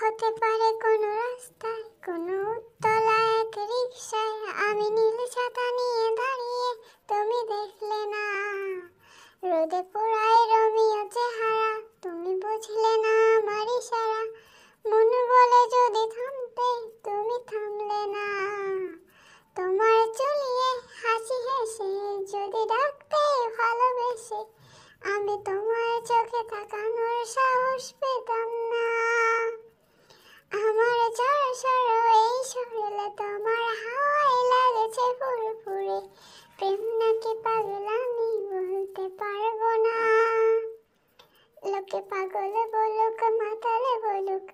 হতে পারে কোনো রাস্তায়, কোনো উত্তলা এক রিকশায়, আমি নীল ছাতা নিয়ে দাঁড়িয়ে, তুমি দেখলে না। রোদে পোড়ায় রোমিও চেহারা, তুমি বুঝলে না আমার ইশারা। মন বলে যদি থামতে, তুমি থামলে না। তোমার চুলিয়ে হাসি হেসে যদি ডাকতে ভালোবেসে, আমি তোমার চোখে তাকানোর সাহস পেতাম না। আমার জড়সড় এই শরীরে তোমার হাওয়ায় লাগেছে ফুরফুরে, প্রেম নাকি পাগলামি বলতে পারবো না। লোকে পাগল বলুক, মাতালে বলুক,